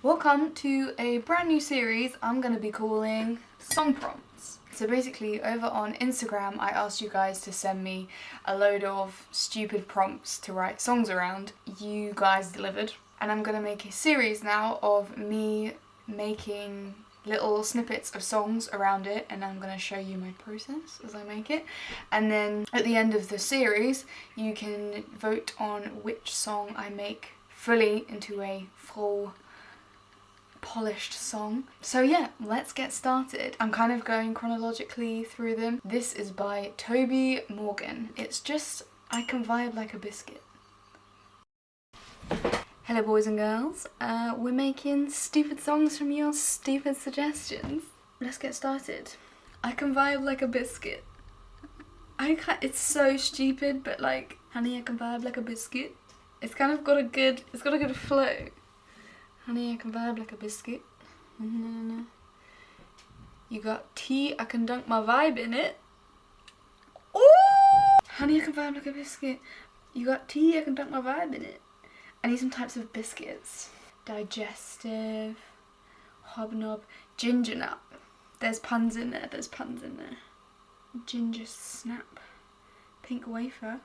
Welcome to a brand new series I'm going to be calling Song Prompts. So basically over on Instagram I asked you guys to send me a load of stupid prompts to write songs around. You guys delivered, and I'm going to make a series now of me making little snippets of songs around it, and I'm going to show you my process as I make it. And then at the end of the series you can vote on which song I make fully into a full polished song. So yeah, let's get started. I'm kind of going chronologically through them. This is by Toby Morgan. It's just I Can Vibe Like a Biscuit. Hello boys and girls, we're making stupid songs from your stupid suggestions. Let's get started. I can vibe like a biscuit. It's so stupid, but like, honey, I can vibe like a biscuit. It's kind of got a good flow. Honey, I can vibe like a biscuit. You got tea, I can dunk my vibe in it. Ooh! Honey, I can vibe like a biscuit. You got tea, I can dunk my vibe in it. I need some types of biscuits. Digestive, hobnob, ginger nut. There's puns in there, Ginger snap, pink wafer,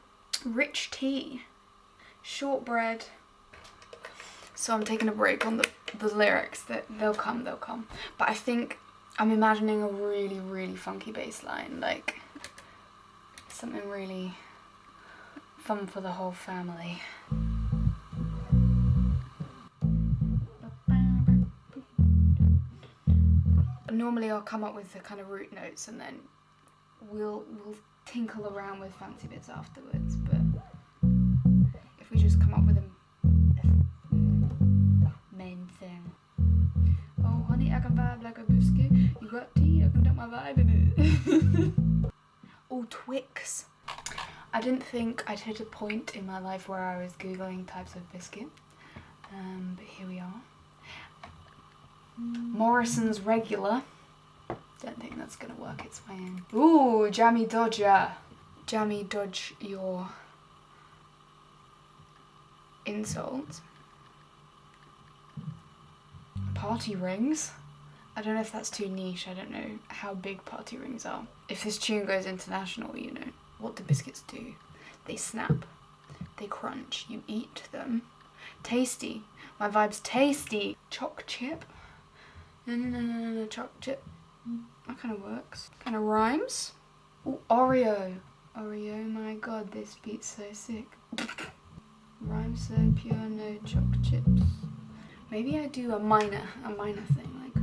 rich tea, shortbread. So I'm taking a break on the lyrics. That they'll come. But I think I'm imagining a really, really funky bass line, like something really fun for the whole family. Normally I'll come up with the kind of root notes and then we'll tinkle around with fancy bits afterwards, but if we just come up with a main thing. Oh honey, I can vibe like a biscuit. You got tea, I can dunk my vibe in it. Oh, Twix. I didn't think I'd hit a point in my life where I was googling types of biscuit, but here we are. Morrison's regular. Don't think that's gonna work its way in. Ooh, jammy dodger. Jammy dodge your insult. Party rings. I don't know if that's too niche. I don't know how big party rings are. If this tune goes international, you know. What do biscuits do? They snap. They crunch. You eat them. Tasty. My vibe's tasty. Choc chip. No, choc chip. That kind of works. Kind of rhymes. Ooh, Oreo. Oreo, my god, this beat's so sick. Rhymes so pure, no choc chips. Maybe I do a minor thing, like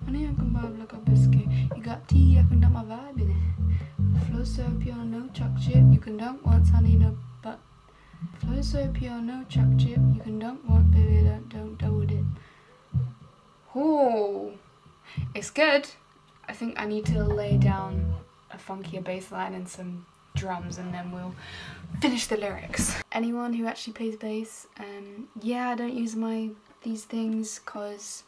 honey, I can vibe like a biscuit. You got tea, I can dunk my vibe in it. Flow so pure, no choc chip. You can dunk once, honey, no but. Flow so pure, no choc chip. You can dunk once, baby, don't double it. Oh, it's good. I think I need to lay down a funkier bass line and some drums, and then we'll finish the lyrics. Anyone who actually plays bass, yeah, I don't use these things because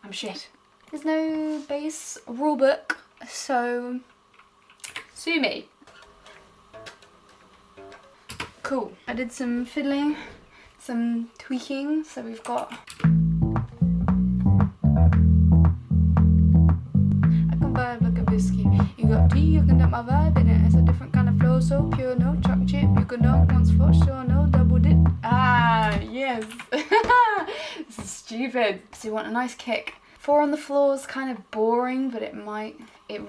I'm shit. There's no bass rulebook, so sue me. Cool. I did some fiddling, some tweaking, so we've got you got tea, you can dunk my vibe in it. It's a different kind of flow, so pure, no choc chip. You can dunk once for sure, no double dip. Ah, yes. This is stupid. So you want a nice kick. 4 on the floor is kind of boring, but it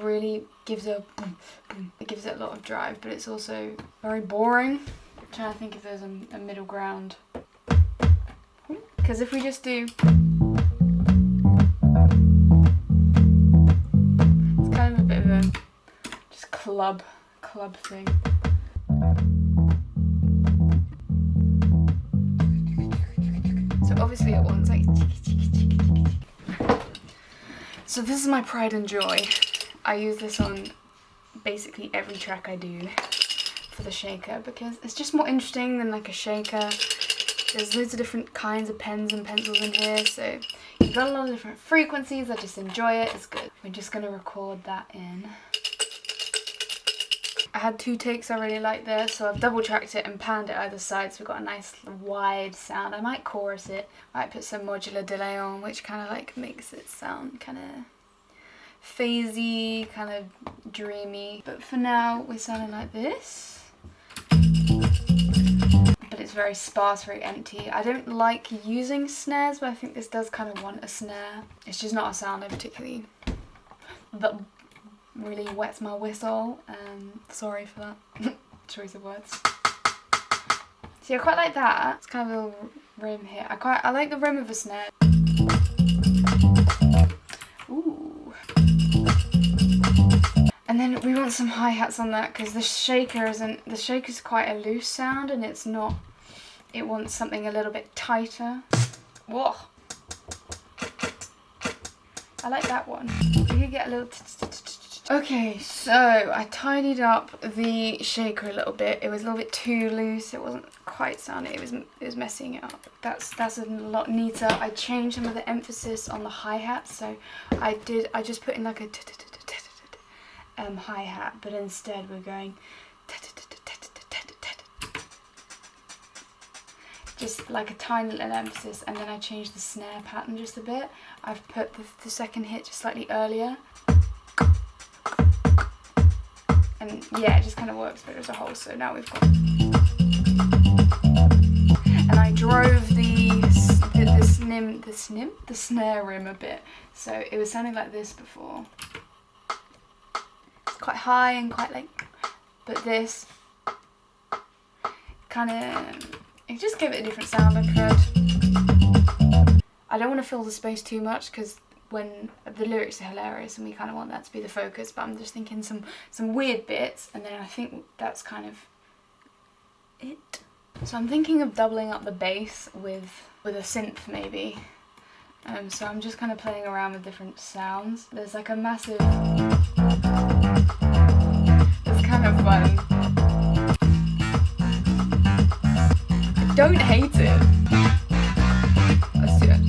really gives it a lot of drive, but it's also very boring. I'm trying to think if there's a middle ground. Because if we just do just club thing. So obviously it wants like so this is my pride and joy. I use this on basically every track I do for the shaker because it's just more interesting than like a shaker. There's loads of different kinds of pens and pencils in here, so you've got a lot of different frequencies. I just enjoy it, it's good. We're just gonna record that in. I had 2 takes I really liked there, so I've double tracked it and panned it either side, so we've got a nice wide sound. I might chorus it, might put some modular delay on, which kind of like makes it sound kind of phasey, kind of dreamy. But for now, we're sounding like this. But it's very sparse, very empty. I don't like using snares, but I think this does kind of want a snare. It's just not a sound I particularly, that really wets my whistle. Sorry for that choice of words. See, I quite like that. It's kind of a little rim here. I like the rim of a snare. Ooh. And then we want some hi-hats on that because the shaker's quite a loose sound, and it's not, it wants something a little bit tighter. Whoa. I like that one. You could get a little okay, so I tidied up the shaker a little bit. It was a little bit too loose. It wasn't quite sounding. It was messing it up. That's a lot neater. I changed some of the emphasis on the hi-hat, so I just put in like a hi-hat, but instead we're going just like a tiny little emphasis, and then I changed the snare pattern just a bit. I've put the second hit just slightly earlier, and yeah, it just kind of works better as a whole. So now we've got, and I drove the snare rim a bit, so it was sounding like this before. Quite high and quite like, but this kind of, it just gave it a different sound. I don't want to fill the space too much because when the lyrics are hilarious and we kind of want that to be the focus, but I'm just thinking some weird bits, and then I think that's kind of it. So I'm thinking of doubling up the bass with a synth maybe. So I'm just kind of playing around with different sounds. There's like a massive, it's kind of fun. I don't hate it. Let's do it.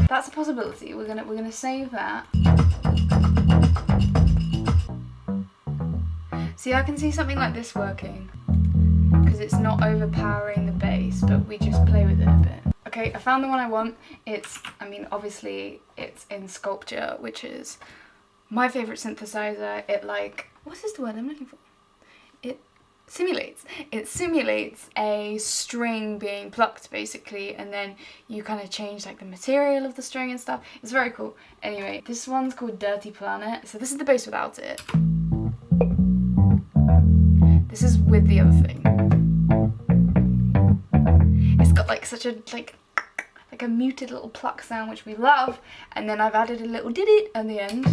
That's a possibility. We're gonna save that. See, I can see something like this working because it's not overpowering the bass, but we just play with it a bit. Okay, I found the one I want. Obviously it's in Sculpture, which is my favourite synthesizer. It what is the word I'm looking for? It simulates a string being plucked basically, and then you kind of change like the material of the string and stuff. It's very cool. Anyway, this one's called Dirty Planet. So this is the bass without it. This is with the other thing. It's got like such a like a muted little pluck sound, which we love, and then I've added a little did-it at the end.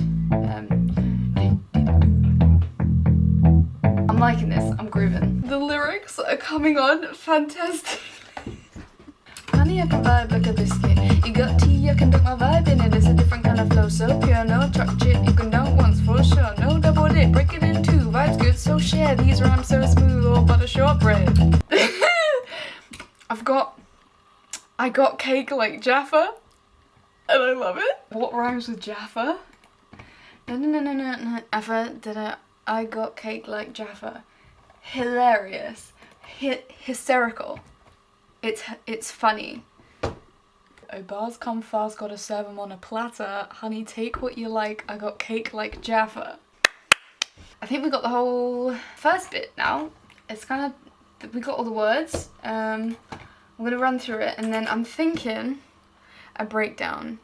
I'm liking this, I'm grooving. The lyrics are coming on fantastic. Honey, I can vibe like a biscuit. You got tea, I can duck my vibe in it. It's a different kind of flow, so pure, no truck chip. You can dunk once for sure, no double dip. Break it in two, vibes good, so share. These rhymes so smooth, all butter shortbread. I got cake like Jaffa, and I love it. What rhymes with Jaffa? No. I got cake like Jaffa. Hilarious. Hysterical. It's funny. Oh, bars come fast, gotta serve them on a platter. Honey, take what you like, I got cake like Jaffa. I think we got the whole first bit now. It's kind of, we got all the words. I'm gonna run through it, and then I'm thinking a breakdown.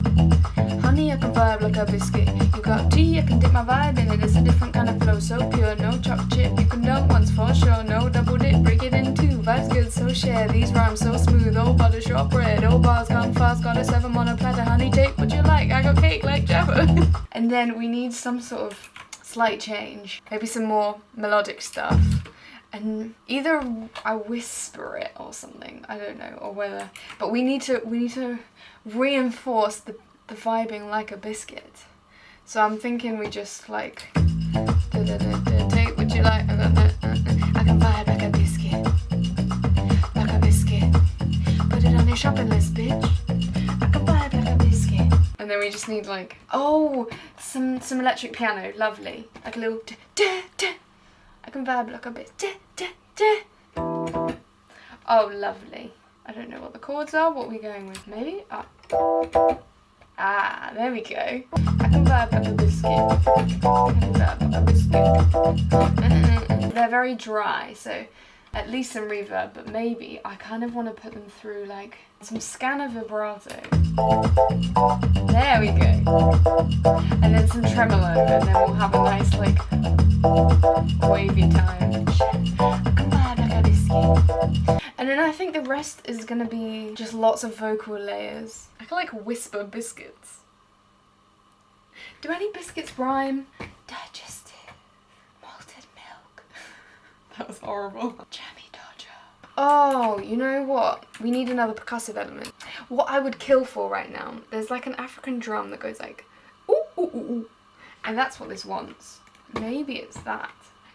Honey, I can vibe like a biscuit. You got tea, I can dip my vibe in it. It's a different kind of flow, so pure, no chop chip. You can dunk once for sure, no double dip. Break it in two, vibes good, so share. These rhymes so smooth, all butter shortbread. All bars come fast, gotta serve them on a platter. Honey, take what you like, I got cake like Jaffa. And then we need some sort of slight change. Maybe some more melodic stuff. And either I whisper it or something, I don't know, or whether, but we need to reinforce the vibing like a biscuit. So I'm thinking we just like take what you like. I can vibe like a biscuit, like a biscuit. Put it on your shopping list, bitch. I can vibe like a biscuit. And then we just need like, oh, some electric piano, lovely. Like a little da, da. I can vibe like a bit da, da, da. Oh, lovely. I don't know what the chords are. What are we going with? Maybe up. Ah, there we go. I can vibe like a biscuit. I can vibe like a biscuit. They're very dry, so at least some reverb, but maybe I kind of want to put them through like some scanner vibrato. There we go. And then some tremolo, and then we'll have a nice like wavy time. I can vibe like a biscuit. And then I think the rest is gonna be just lots of vocal layers. I can like whisper biscuits. Do any biscuits rhyme? Digestive, malted milk. That was horrible. Jammy Dodger. Oh, you know what? We need another percussive element. What I would kill for right now, there's like an African drum that goes like, ooh, ooh, ooh, ooh. And that's what this wants. Maybe it's that.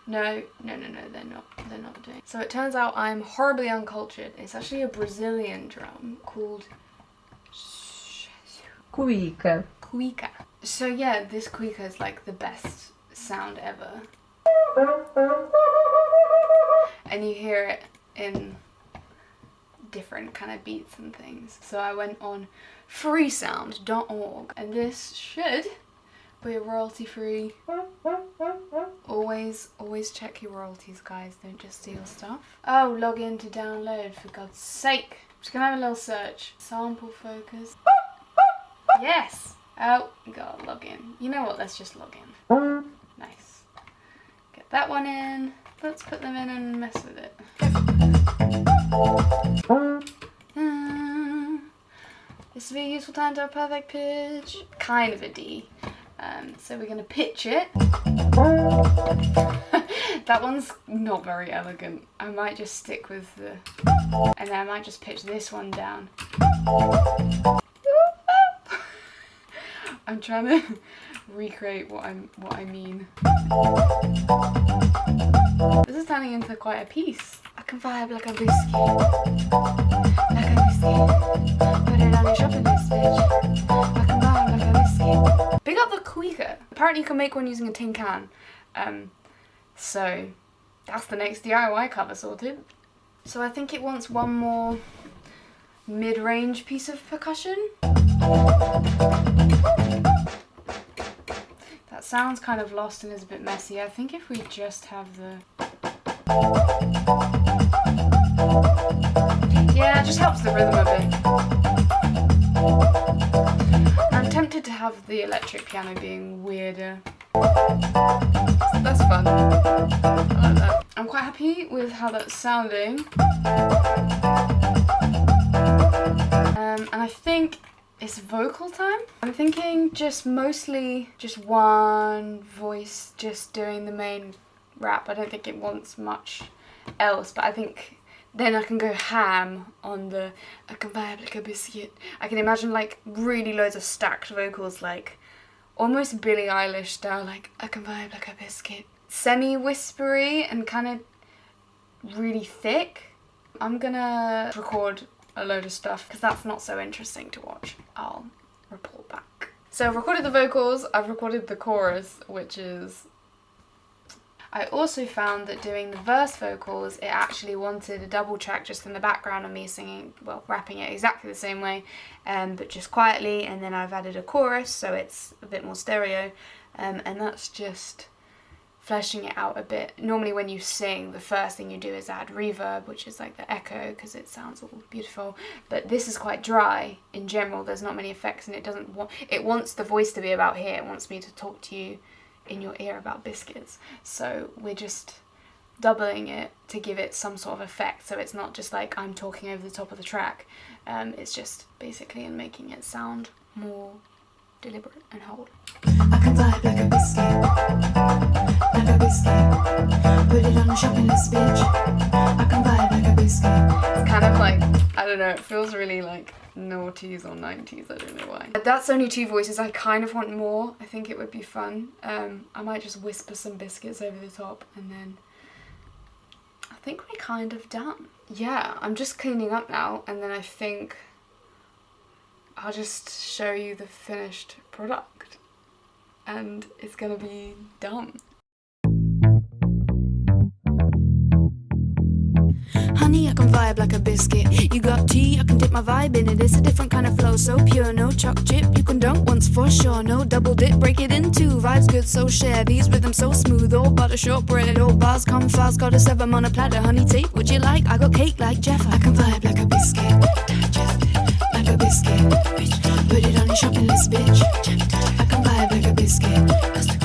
No, they're not doing. So it turns out I'm horribly uncultured. It's actually a Brazilian drum called Cuica. Cuica. So yeah, this cuica is like the best sound ever. And you hear it in different kind of beats and things. So I went on freesound.org and this should be royalty free. Always check your royalties, guys. Don't just steal stuff. Oh, log in to download, for God's sake. Just gonna have a little search. Sample focus. Yes! Oh, gotta log in. You know what? Let's just log in. Nice. Get that one in. Let's put them in and mess with it. This would be a useful time to have perfect pitch. Kind of a D. So we're gonna pitch it. That one's not very elegant. I might just stick with the... And then I might just pitch this one down. I'm trying to recreate what I mean. This is turning into quite a piece. I can vibe like a biscuit. Like a biscuit. Put it on your shopping list, bitch. I can vibe like a biscuit. Big up the cuica. Apparently you can make one using a tin can. So that's the next DIY cover sorted. So I think it wants one more mid-range piece of percussion. That sounds kind of lost and is a bit messy. I think if we just have the... Yeah, it just helps the rhythm a bit. I'm tempted to have the electric piano being weirder. That's fun. I like that. I'm quite happy with how that's sounding. And I think it's vocal time. I'm thinking mostly just one voice just doing the main rap. I don't think it wants much else, but I think then I can go ham on the I can vibe like a biscuit. I can imagine like really loads of stacked vocals, like almost Billie Eilish style, like I can vibe like a biscuit. Semi-whispery and kind of really thick. I'm gonna record a load of stuff because that's not so interesting to watch. I'll report back. So I've recorded the vocals, I've recorded the chorus, which is... I also found that doing the verse vocals, it actually wanted a double track just in the background of me singing, well, rapping it exactly the same way, but just quietly, and then I've added a chorus so it's a bit more stereo, and that's just fleshing it out a bit. Normally when you sing, the first thing you do is add reverb, which is like the echo, because it sounds all beautiful, but this is quite dry in general. There's not many effects, and it wants the voice to be about here. It wants me to talk to you in your ear about biscuits, so we're just doubling it to give it some sort of effect, so it's not just like I'm talking over the top of the track. It's just basically in making it sound more deliberate and whole. I can vibe like a biscuit, like a biscuit. Put it on a shopping list, bitch. I can vibe like a biscuit. It's kind of like, I don't know, it feels really like noughties or 90s, I don't know why. That's only two voices. I kind of want more. I think it would be fun. I might just whisper some biscuits over the top, and then I think we're kind of done. Yeah, I'm just cleaning up now, and then I think I'll just show you the finished product. and it's gonna be done. Honey, I can vibe like a biscuit. You got tea, I can dip my vibe in it. It's a different kind of flow, so pure. No choc chip, you can dunk once for sure. No double dip, break it in two. Vibes good, so share these rhythms so smooth. All butter, shortbread, all bars come fast. Got a 7 on a platter. Honey, tape, would you like? I got cake like Jeff. I can vibe like a biscuit, like a biscuit. Put it on your shopping list, bitch. I can vibe like a biscuit.